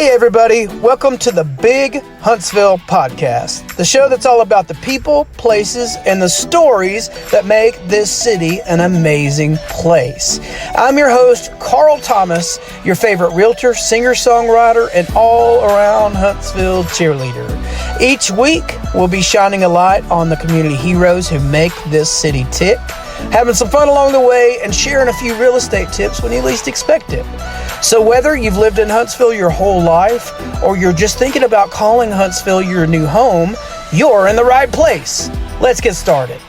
Hey everybody, welcome to the Big Huntsville Podcast, the show that's all about the people, places, and the stories that make this city an amazing place. I'm your host, Carl Thomas, your favorite realtor, singer-songwriter, and all-around Huntsville cheerleader. Each week, we'll be shining a light on the community heroes who make this city tick, having some fun along the way, and sharing a few real estate tips when you least expect it. So whether you've lived in Huntsville your whole life, or you're just thinking about calling Huntsville your new home, you're in the right place. Let's get started.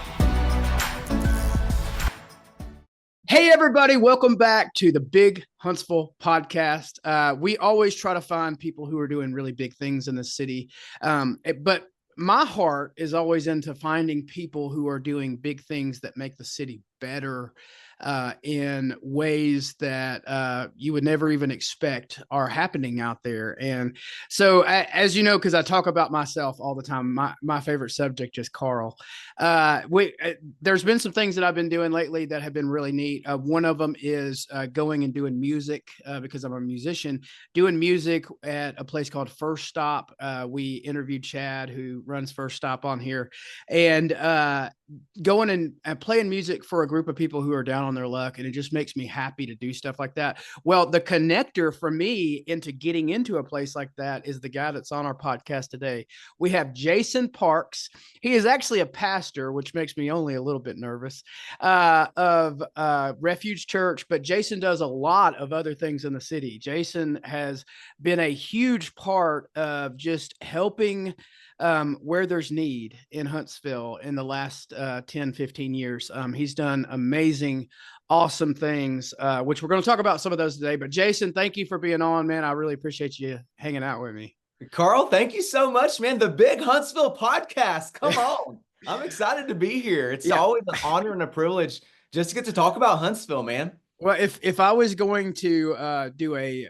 Hey everybody, welcome back to the Big Huntsville Podcast. We always try to find people who are doing really big things in the city, but my heart is always into finding people who are doing big things that make the city better in ways that you would never even expect are happening out there. And so, as you know, because I talk about myself all the time, my favorite subject is Carl. There's been some things that I've been doing lately that have been really neat. One of them is going and doing music because I'm a musician, doing music at a place called First Stop. We interviewed Chad, who runs First Stop on here, and going and playing music for a group of people who are down on their luck. And it just makes me happy to do stuff like that. Well, the connector for me into getting into a place like that is the guy that's on our podcast today. We have Jason Parks. He is actually a pastor, which makes me only a little bit nervous, of Refuge Church. But Jason does a lot of other things in the city. Jason has been a huge part of just helping where there's need in Huntsville in the last 10, 15 years. He's done amazing, awesome things, which we're going to talk about some of those today. But Jason, thank you for being on, man. I really appreciate you hanging out with me. Carl, thank you so much, man. The Big Huntsville Podcast. Come on. I'm excited to be here. It's always an honor and a privilege just to get to talk about Huntsville, man. Well, if I was going to do a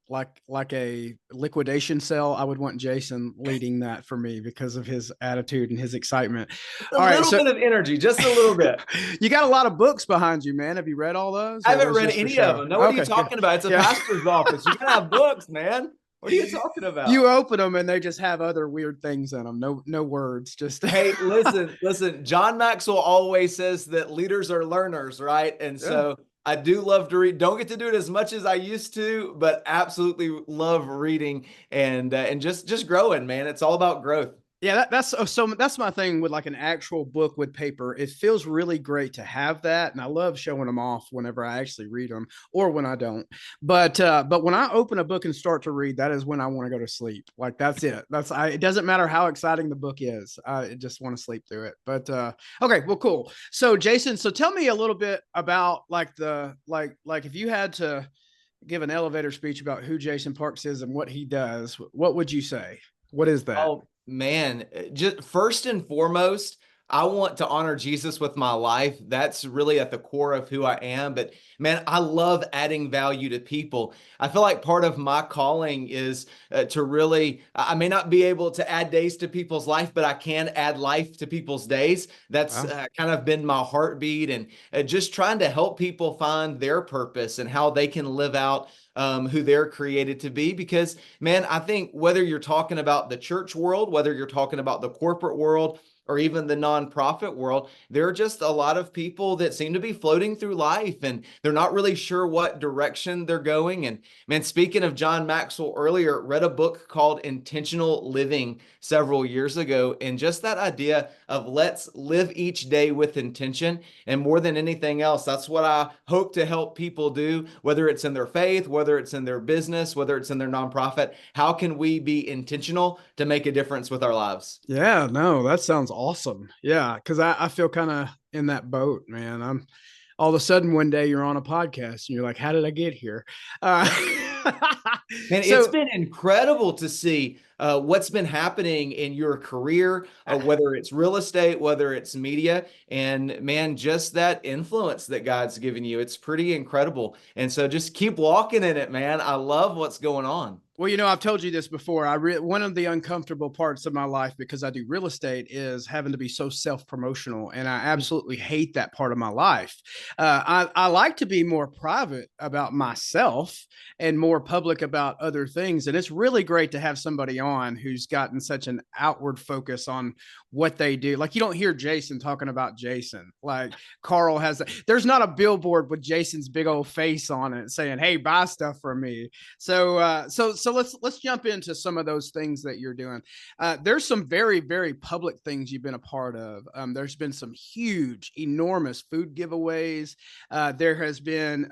like a liquidation sale, I would want Jason leading that for me because of his attitude and his excitement. A little bit of energy, just a little bit. You got a lot of books behind you, man. Have you read all those? I haven't read any of them. No, what are you talking about? It's a pastor's office. You gotta have books, man. What are you talking about? You open them and they just have other weird things in them. No words. Just hey, listen. John Maxwell always says that leaders are learners, right? And so I do love to read. Don't get to do it as much as I used to, but absolutely love reading and just growing, man. It's all about growth. Yeah, that's my thing with like an actual book with paper. It feels really great to have that, and I love showing them off whenever I actually read them or when I don't. But when I open a book and start to read, that is when I want to go to sleep. Like that's it. It doesn't matter how exciting the book is. I just want to sleep through it. But okay, well, cool. So Jason, tell me a little bit about like if you had to give an elevator speech about who Jason Parks is and what he does, what would you say? What is that? Oh, man, just first and foremost, I want to honor Jesus with my life. That's really at the core of who I am. But man, I love adding value to people. I feel like part of my calling is to really, I may not be able to add days to people's life, but I can add life to people's days. That's kind of been my heartbeat, and just trying to help people find their purpose and how they can live out who they're created to be. Because man, I think whether you're talking about the church world, whether you're talking about the corporate world, or even the nonprofit world, there are just a lot of people that seem to be floating through life and they're not really sure what direction they're going. And man, speaking of John Maxwell earlier, read a book called Intentional Living several years ago. And just that idea of let's live each day with intention. And more than anything else, that's what I hope to help people do, whether it's in their faith, whether it's in their business, whether it's in their nonprofit. How can we be intentional to make a difference with our lives? Yeah, no, that sounds awesome. Yeah, because I feel kind of in that boat, man. I'm all of a sudden one day you're on a podcast and you're like, how did I get here? Man, it's been incredible to see what's been happening in your career, whether it's real estate, whether it's media, and man, just that influence that God's given you. It's pretty incredible. And so just keep walking in it, man. I love what's going on. Well, I've told you this before. One of the uncomfortable parts of my life, because I do real estate, is having to be so self-promotional, and I absolutely hate that part of my life. I like to be more private about myself and more public about other things, and it's really great to have somebody on who's gotten such an outward focus on what they do. Like, you don't hear Jason talking about Jason. Like, Carl has. There's not a billboard with Jason's big old face on it saying, "Hey, buy stuff from me." So let's jump into some of those things that you're doing. There's some very, very public things you've been a part of. There's been some huge, enormous food giveaways. There has been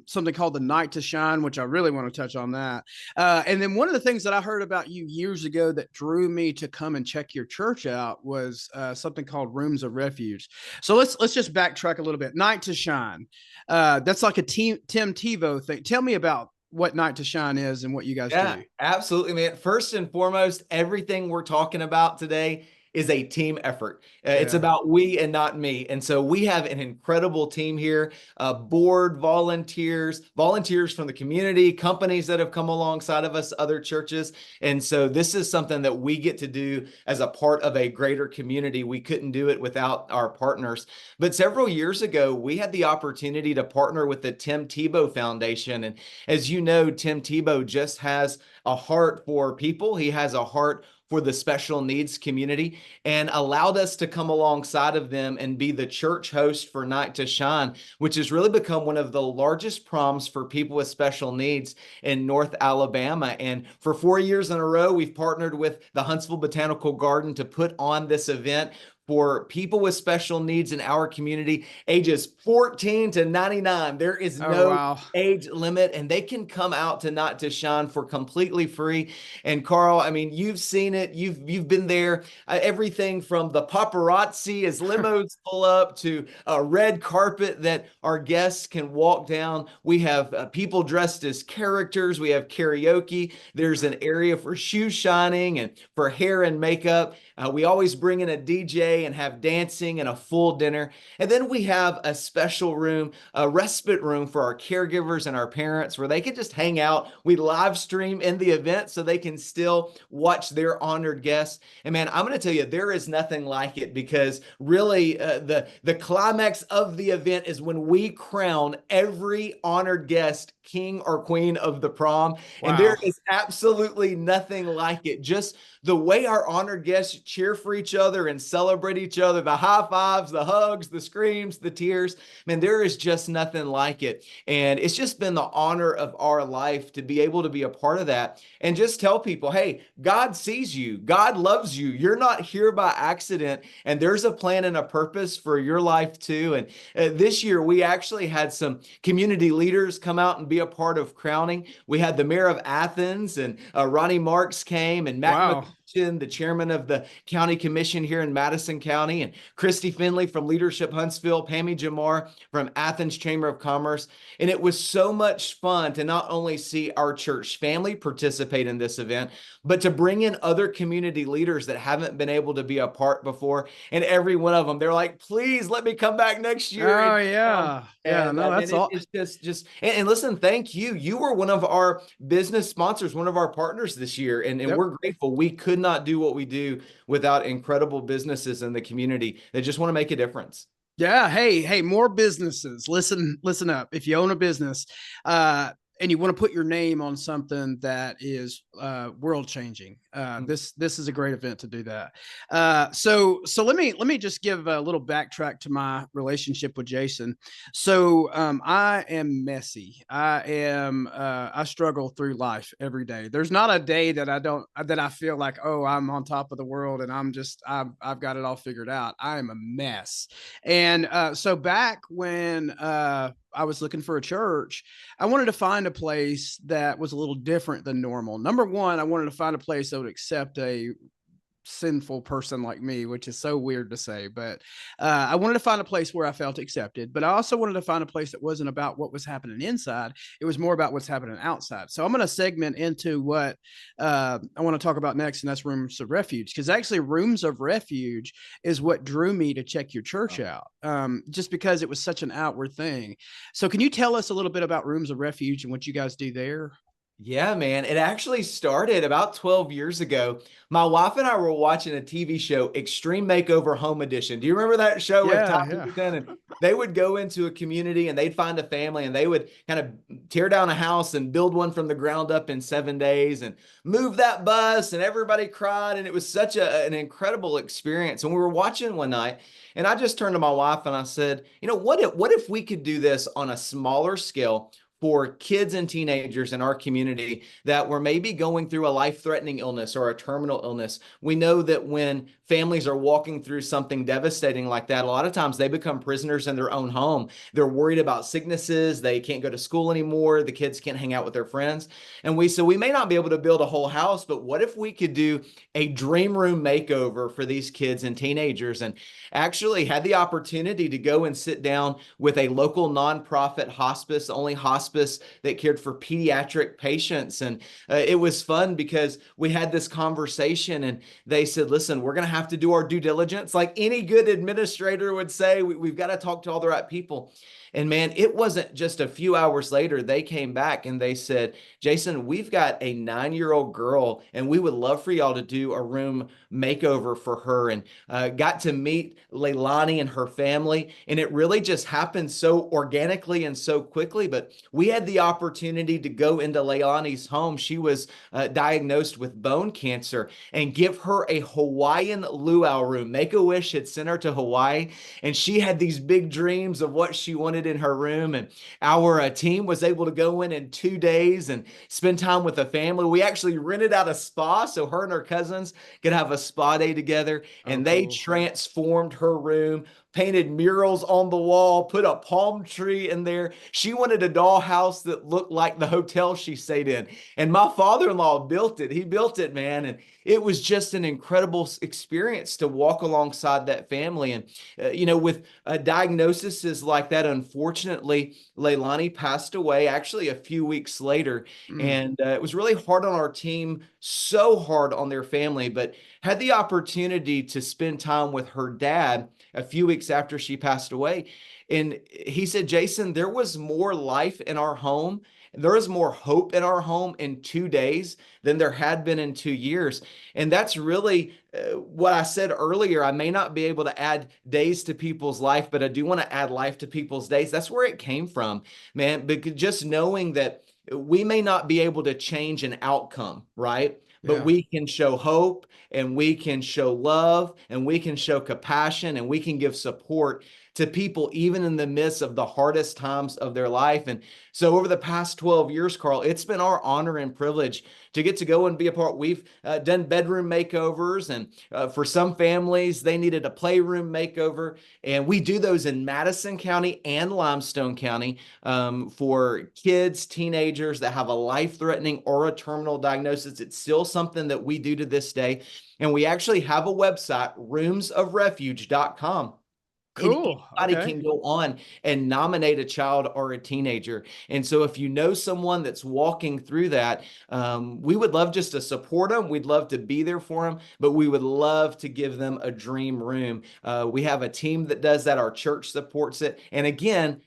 something called the Night to Shine, which I really want to touch on that. And then one of the things that I heard about you years ago that drew me to come and check your church out was something called Rooms of Refuge. So let's just backtrack a little bit. Night to Shine. That's like a Tim Tebow thing. Tell me about what Night to Shine is and what you guys do. Absolutely, man. First and foremost, everything we're talking about today is a team effort. It's about we and not me. And so we have an incredible team here, board volunteers from the community, companies that have come alongside of us, other churches. And so this is something that we get to do as a part of a greater community. We couldn't do it without our partners. But several years ago, we had the opportunity to partner with the Tim Tebow Foundation. And as you know, Tim Tebow just has a heart for people. He has a heart for the special needs community, and allowed us to come alongside of them and be the church host for Night to Shine, which has really become one of the largest proms for people with special needs in North Alabama. And for 4 years in a row, we've partnered with the Huntsville Botanical Garden to put on this event for people with special needs in our community, ages 14 to 99. There is no age limit, and they can come out to Night to Shine for completely free. And Carl, I mean, you've seen it. You've been there. Everything from the paparazzi as limos pull up to a red carpet that our guests can walk down. We have people dressed as characters. We have karaoke. There's an area for shoe shining and for hair and makeup. We always bring in a DJ and have dancing and a full dinner. And then we have a special room, a respite room for our caregivers and our parents where they can just hang out. We live stream in the event so they can still watch their honored guests. And man, I'm going to tell you, there is nothing like it, because really the climax of the event is when we crown every honored guest king or queen of the prom. And there is absolutely nothing like it. Just the way our honored guests cheer for each other and celebrate each other, the high fives, the hugs, the screams, the tears, man, there is just nothing like it. And it's just been the honor of our life to be able to be a part of that and just tell people, hey, God sees you. God loves you. You're not here by accident. And there's a plan and a purpose for your life too. And this year, we actually had some community leaders come out and be a part of crowning. We had the mayor of Athens, and Ronnie Marks came, and Matt the chairman of the county commission here in Madison County, and Christy Finley from Leadership Huntsville, Pammy Jamar from Athens Chamber of Commerce. And it was so much fun to not only see our church family participate in this event, but to bring in other community leaders that haven't been able to be a part before. And every one of them, they're like, please let me come back next year. Oh, yeah. That's all. It's just, and listen, thank you. You were one of our business sponsors, one of our partners this year. And we're grateful. We could not do what we do without incredible businesses in the community that just want to make a difference. Yeah. Hey, more businesses. Listen up. If you own a business, and you want to put your name on something that is world changing, this is a great event to do that. So let me just give a little backtrack to my relationship with Jason. So I am messy. I struggle through life every day. There's not a day that I feel like, oh, I'm on top of the world and I've got it all figured out. I am a mess. And so back when I was looking for a church, I wanted to find a place that was a little different than normal. Number one, I wanted to find a place that would accept a sinful person like me, which is so weird to say, but I wanted to find a place where I felt accepted, but I also wanted to find a place that wasn't about what was happening inside. It was more about what's happening outside. So I'm going to segment into what I want to talk about next, and that's Rooms of Refuge, because actually Rooms of Refuge is what drew me to check your church out, just because it was such an outward thing. So can you tell us a little bit about Rooms of Refuge and what you guys do there? Yeah, man. It actually started about 12 years ago. My wife and I were watching a TV show, Extreme Makeover Home Edition. Do you remember that show with Tom Yeah, yeah. Hiddleston? And they would go into a community and they'd find a family and they would kind of tear down a house and build one from the ground up in 7 days and move that bus. And everybody cried. And it was such an incredible experience. And we were watching one night and I just turned to my wife and I said, what if we could do this on a smaller scale for kids and teenagers in our community that were maybe going through a life-threatening illness or a terminal illness? We know that when families are walking through something devastating like that, a lot of times they become prisoners in their own home. They're worried about sicknesses. They can't go to school anymore. The kids can't hang out with their friends. And we may not be able to build a whole house, but what if we could do a dream room makeover for these kids and teenagers? And actually had the opportunity to go and sit down with a local nonprofit hospice, the only hospice that cared for pediatric patients. And it was fun because we had this conversation and they said, listen, we're going to have to do our due diligence. Like any good administrator would say, we've got to talk to all the right people. And man, it wasn't just a few hours later, they came back and they said, Jason, we've got a 9-year-old girl and we would love for y'all to do a room makeover for her. And got to meet Leilani and her family. And it really just happened so organically and so quickly. But we had the opportunity to go into Leilani's home. She was diagnosed with bone cancer, and give her a Hawaiian luau room. Make-A-Wish had sent her to Hawaii, and she had these big dreams of what she wanted in her room. And our team was able to go in 2 days and spend time with the family. We actually rented out a spa so her and her cousins could have a spa day together. Oh, And they cool. transformed her room, painted murals on the wall, put a palm tree in there. She wanted a dollhouse that looked like the hotel she stayed in. And my father-in-law built it. He built it, man. And it was just an incredible experience to walk alongside that family. And, with diagnoses like that, unfortunately, Leilani passed away actually a few weeks later. Mm. And it was really hard on our team, so hard on their family, but had the opportunity to spend time with her dad a few weeks after she passed away. And he said, Jason, there was more life in our home. There was more hope in our home in 2 days than there had been in 2 years. And that's really what I said earlier. I may not be able to add days to people's life, but I do want to add life to people's days. That's where it came from, man. Because just knowing that we may not be able to change an outcome, right? But Yeah. we can show hope and we can show love and we can show compassion and we can give support to people even in the midst of the hardest times of their life. And so over the past 12 years, Carl, it's been our honor and privilege to get to go and be a part. We've done bedroom makeovers, and for some families, they needed a playroom makeover. And we do those in Madison County and Limestone County for kids, teenagers that have a life-threatening or a terminal diagnosis. It's still something that we do to this day. And we actually have a website, roomsofrefuge.com. And Cool. anybody Okay. can go on and nominate a child or a teenager. And so if you know someone that's walking through that, we would love just to support them. We'd love to be there for them, but we would love to give them a dream room. We have a team that does that. Our church supports it. And again,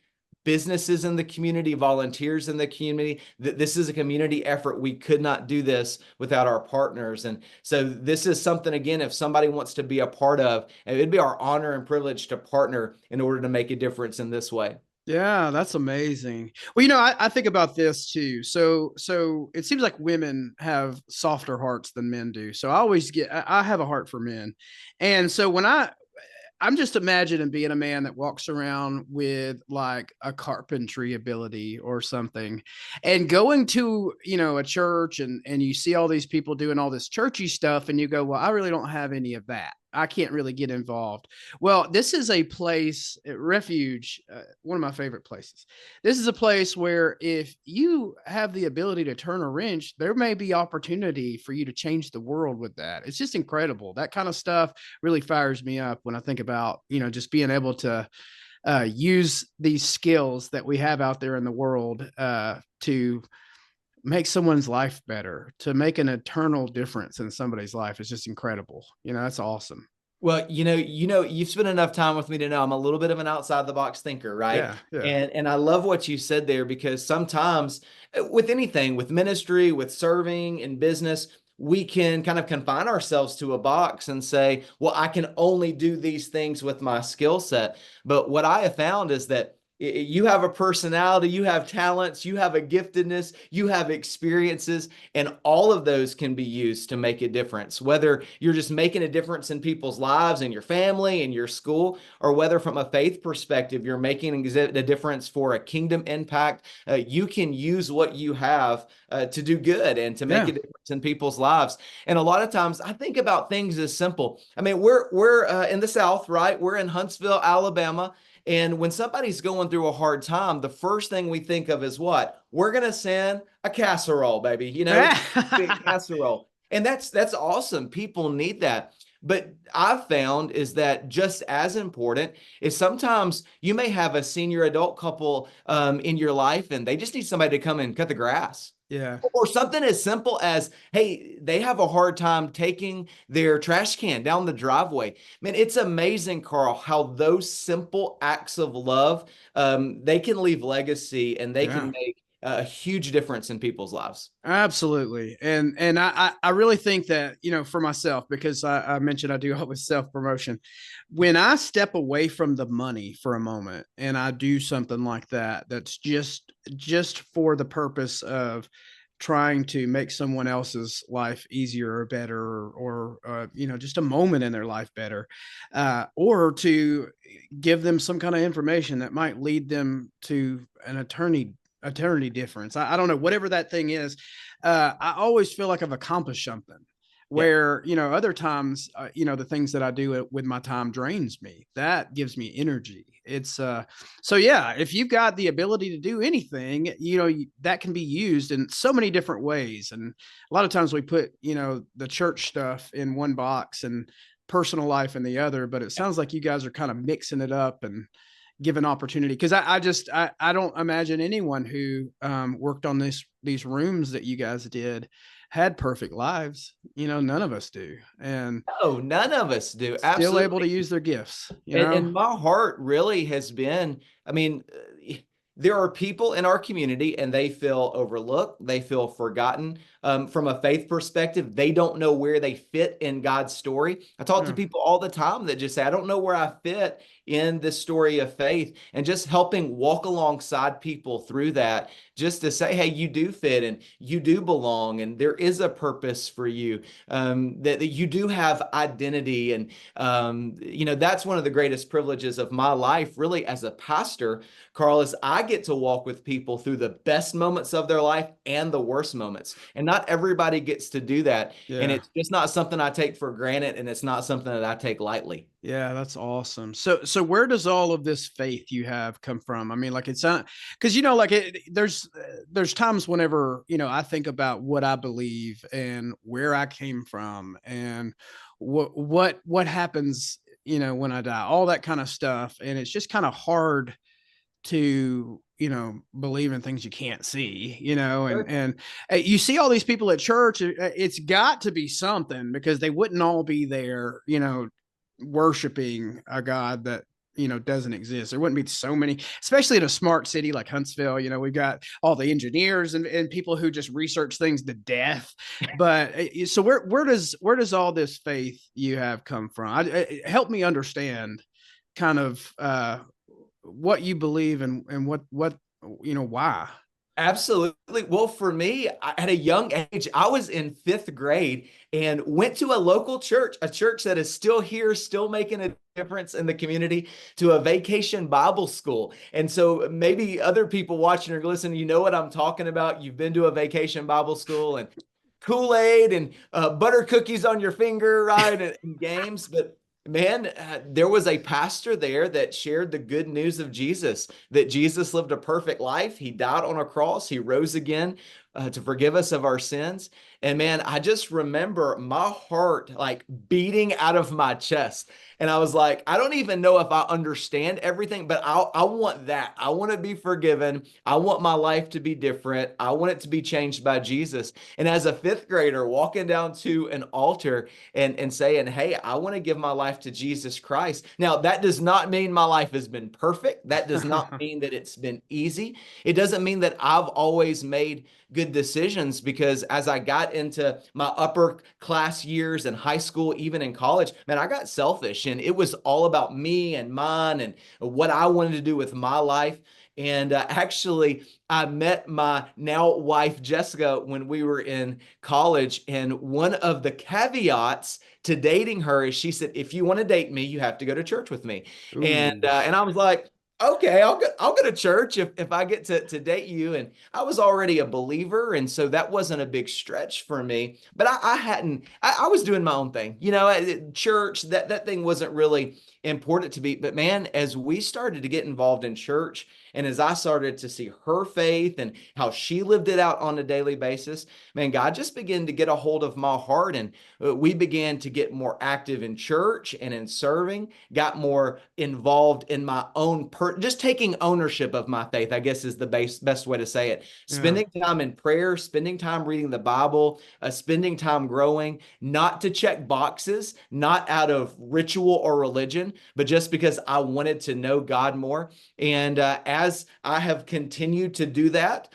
businesses in the community, volunteers in the community. This is a community effort. We could not do this without our partners. And so this is something, again, if somebody wants to be a part of, it'd be our honor and privilege to partner in order to make a difference in this way. Yeah, that's amazing. Well, I think about this too. So it seems like women have softer hearts than men do. So I have a heart for men. And so I'm just imagining being a man that walks around with like a carpentry ability or something, and going to, a church, and you see all these people doing all this churchy stuff and you go, well, I really don't have any of that. I can't really get involved. Well, this is a place, Refuge, one of my favorite places. This is a place where if you have the ability to turn a wrench, there may be opportunity for you to change the world with that. It's just incredible. That kind of stuff really fires me up when I think about, just being able to use these skills that we have out there in the world to make someone's life better, to make an eternal difference in somebody's life. Is just incredible. That's awesome. Well, you've spent enough time with me to know I'm a little bit of an outside the box thinker, right? Yeah, yeah, And I love what you said there, because sometimes with anything, with ministry, with serving in business, we can kind of confine ourselves to a box and say, well, I can only do these things with my skill set. But what I have found is that you have a personality, you have talents, you have a giftedness, you have experiences, and all of those can be used to make a difference. Whether you're just making a difference in people's lives, in your family, in your school, or whether from a faith perspective, you're making a difference for a kingdom impact, you can use what you have to do good and to make yeah, a difference in people's lives. And a lot of times I think about things as simple. I mean, we're in the South, right? We're in Huntsville, Alabama. And when somebody's going through a hard time, the first thing we think of is what? We're going to send a casserole, baby, big casserole. And that's awesome. People need that. But I've found is that just as important is sometimes you may have a senior adult couple in your life, and they just need somebody to come and cut the grass. yeah. Or something as simple as, hey, they have a hard time taking their trash can down the driveway. Man, it's amazing, Carl, how those simple acts of love, they can leave legacy, and they can Yeah. make a huge difference in people's lives. Absolutely. And I really think that, for myself, because I mentioned I do all this self-promotion. When I step away from the money for a moment and I do something like that, that's just for the purpose of trying to make someone else's life easier or better, or just a moment in their life better, or to give them some kind of information that might lead them to an eternity difference. I don't know, whatever that thing is. I always feel like I've accomplished something. Yeah. Where, other times, the things that I do with my time drains me. That gives me energy. It's so yeah, if you've got the ability to do anything, that can be used in so many different ways. And a lot of times we put, the church stuff in one box and personal life in the other, but it sounds like you guys are kind of mixing it up and given opportunity. Because I don't imagine anyone who worked on these rooms that you guys did had perfect lives. None of us do, and Oh, none of us do. still able to Absolutely. use their gifts. And my heart really has been, I mean, there are people in our community and they feel overlooked, they feel forgotten. From a faith perspective, they don't know where they fit in God's story. I talk to Yeah, people all the time that just say, I don't know where I fit in this story of faith, and just helping walk alongside people through that, just to say, hey, you do fit and you do belong, and there is a purpose for you, that you do have identity. And, that's one of the greatest privileges of my life, really, as a pastor, Carl, is I get to walk with people through the best moments of their life and the worst moments. And not everybody gets to do that. And yeah. it's just not something I take for granted. And it's not something that I take lightly. Yeah, that's awesome. So where does all of this faith you have come from? I mean, like, it's not, because like there's times whenever I think about what I believe and where I came from and what happens when I die, all that kind of stuff, and it's just kind of hard to believe in things you can't see, Sure. and you see all these people at church. It's got to be something, because they wouldn't all be there worshiping a God that doesn't exist. There wouldn't be so many, especially in a smart city like Huntsville. We've got all the engineers and people who just research things to death. But so where does all this faith you have come from? Help me understand kind of what you believe and what why. Absolutely. Well, for me, at a young age, I was in fifth grade and went to a local church, a church that is still here, still making a difference in the community, to a vacation Bible school. And so maybe other people watching or listening, you know what I'm talking about. You've been to a vacation Bible school, and Kool-Aid and butter cookies on your finger, right? And games. But man, there was a pastor there that shared the good news of Jesus, that Jesus lived a perfect life. He died on a cross. He rose again to forgive us of our sins. And man, I just remember my heart like beating out of my chest. And I was like, I don't even know if I understand everything, but I want that. I want to be forgiven. I want my life to be different. I want it to be changed by Jesus. And as a fifth grader, walking down to an altar and saying, hey, I want to give my life to Jesus Christ. Now, that does not mean my life has been perfect. That does not mean that it's been easy. It doesn't mean that I've always made good decisions, because as I got into my upper class years in high school, even in college, man, I got selfish and it was all about me and mine and what I wanted to do with my life. And actually, I met my now wife, Jessica, when we were in college. And one of the caveats to dating her is she said, if you want to date me, you have to go to church with me. And I was like, okay, I'll go to church if I get to date you. And I was already a believer. And so that wasn't a big stretch for me, but I was doing my own thing, church, that thing wasn't really important to me. But man, as we started to get involved in church, and as I started to see her faith and how she lived it out on a daily basis, man, God just began to get a hold of my heart. And we began to get more active in church and in serving, got more involved in my own, just taking ownership of my faith, I guess is the best way to say it. Yeah. Spending time in prayer, spending time reading the Bible, spending time growing, not to check boxes, not out of ritual or religion, but just because I wanted to know God more. And as I have continued to do that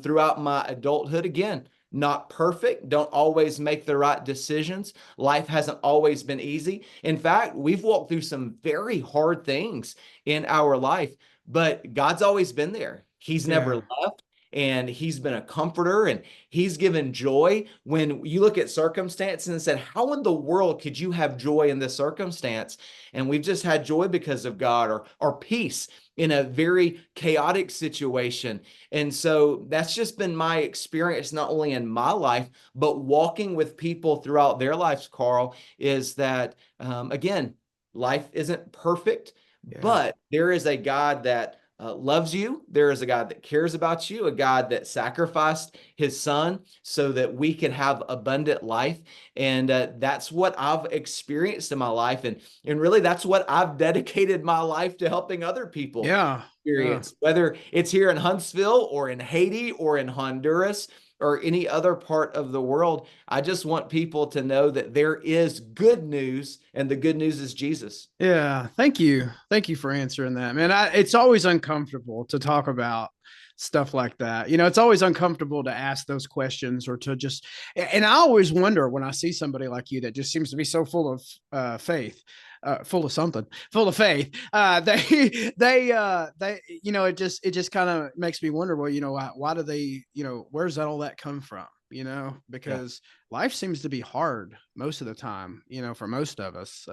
throughout my adulthood, again, not perfect, don't always make the right decisions. Life hasn't always been easy. In fact, we've walked through some very hard things in our life, but God's always been there. He's never left. And he's been a comforter, and he's given joy. When you look at circumstances and said, how in the world could you have joy in this circumstance? And we've just had joy because of God, or peace in a very chaotic situation. And so that's just been my experience, not only in my life, but walking with people throughout their lives, Carl, is that, again, life isn't perfect, but there is a God that loves you. There is a God that cares about you, a God that sacrificed his son so that we can have abundant life. And that's what I've experienced in my life. And really, that's what I've dedicated my life to, helping other people experience, whether it's here in Huntsville or in Haiti or in Honduras or any other part of the world. I just want people to know that there is good news, and the good news is Jesus. Yeah. Thank you. Thank you for answering that, man. It's always uncomfortable to talk about stuff like that. It's always uncomfortable to ask those questions, or to just, and I always wonder when I see somebody like you that just seems to be so full of faith, full of faith. It just kind of makes me wonder, well, why do they, where's all that come from? Because life seems to be hard most of the time, for most of us.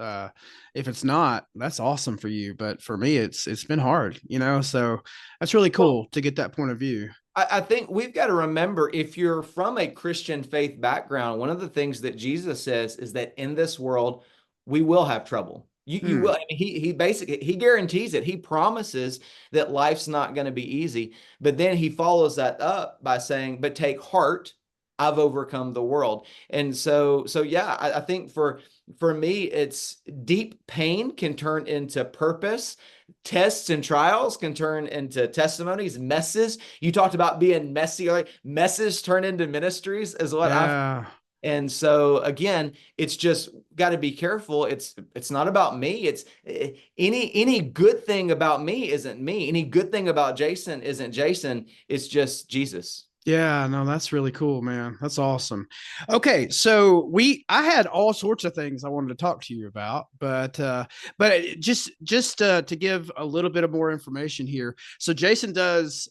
If it's not, that's awesome for you. But for me, it's been hard, so that's really cool to get that point of view. I think we've got to remember, if you're from a Christian faith background, one of the things that Jesus says is that in this world, we will have trouble. You will. I mean, he basically, he guarantees it. He promises that life's not going to be easy. But then he follows that up by saying, but take heart, I've overcome the world. And so yeah, I think for me, it's deep pain can turn into purpose. Tests and trials can turn into testimonies. Messes. You talked about being messy. Like messes turn into ministries is what And so again, it's just got to be careful. It's not about me. It's any good thing about me isn't me. Any good thing about Jason isn't Jason. It's just Jesus. Yeah, no, that's really cool, man. That's awesome. Okay, so I had all sorts of things I wanted to talk to you about, but just to give a little bit of more information here. So Jason does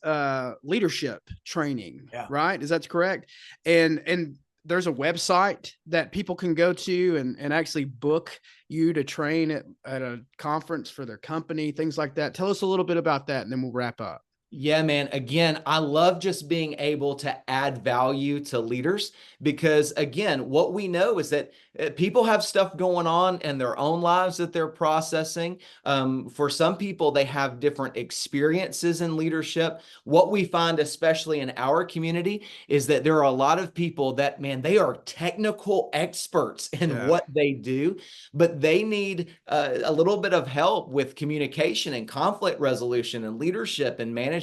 leadership training, right? Is that correct? And there's a website that people can go to and actually book you to train at a conference for their company, things like that. Tell us a little bit about that, and then we'll wrap up. Yeah, man. Again, I love just being able to add value to leaders because, again, what we know is that people have stuff going on in their own lives that they're processing. For some people, they have different experiences in leadership. What we find, especially in our community, is that there are a lot of people that, man, they are technical experts in what they do, but they need a little bit of help with communication and conflict resolution and leadership and management.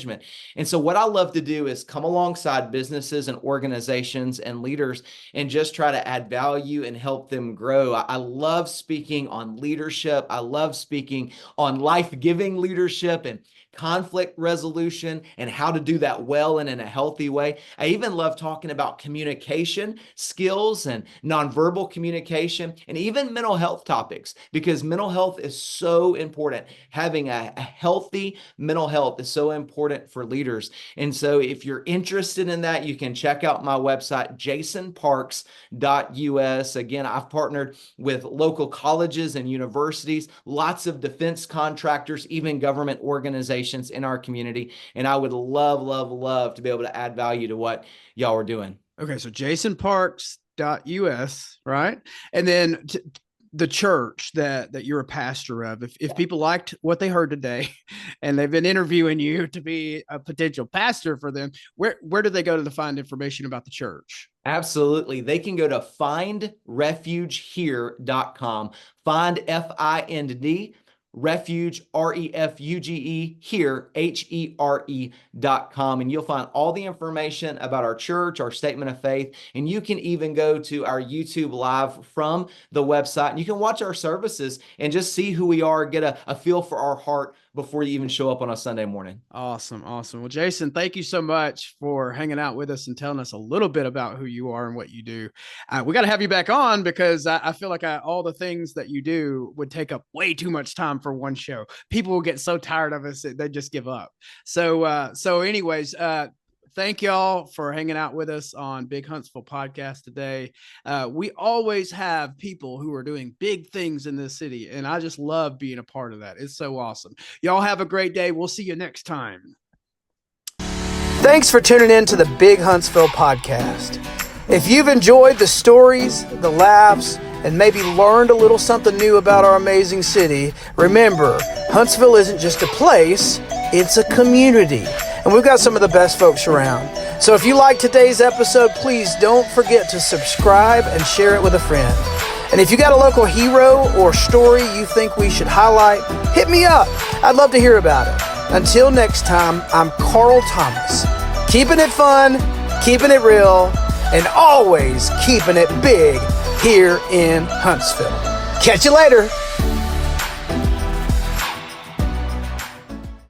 And so what I love to do is come alongside businesses and organizations and leaders and just try to add value and help them grow. I love speaking on leadership. I love speaking on life-giving leadership and conflict resolution and how to do that well and in a healthy way. I even love talking about communication skills and nonverbal communication and even mental health topics, because mental health is so important. Having a healthy mental health is so important for leaders. And so if you're interested in that, you can check out my website, jasonparks.us. Again, I've partnered with local colleges and universities, lots of defense contractors, even government organizations in our community. And I would love to be able to add value to what y'all are doing. Okay. So jasonparks.us, right? And then the church that you're a pastor of, if people liked what they heard today and they've been interviewing you to be a potential pastor for them, where do they go to find information about the church? Absolutely. They can go to findrefugehere.com. Find FIND Refuge, REFUGE, here, HERE.com. And you'll find all the information about our church, our statement of faith. And you can even go to our YouTube live from the website. And you can watch our services and just see who we are, get a feel for our heart before you even show up on a Sunday morning. Awesome. Well, Jason, thank you so much for hanging out with us and telling us a little bit about who you are and what you do. We got to have you back on because I feel like all the things that you do would take up way too much time for one show. People will get so tired of us that they just give up. So anyways, thank y'all for hanging out with us on Big Huntsville Podcast today. We always have people who are doing big things in this city, and I just love being a part of that. It's so awesome. Y'all have a great day. We'll see you next time. Thanks for tuning in to the Big Huntsville Podcast. If you've enjoyed the stories, the laughs, and maybe learned a little something new about our amazing city, remember, Huntsville isn't just a place, it's a community. And we've got some of the best folks around. So if you like today's episode, please don't forget to subscribe and share it with a friend. And if you got a local hero or story you think we should highlight, hit me up. I'd love to hear about it. Until next time, I'm Carl Thomas. Keeping it fun, keeping it real, and always keeping it big here in Huntsville. Catch you later.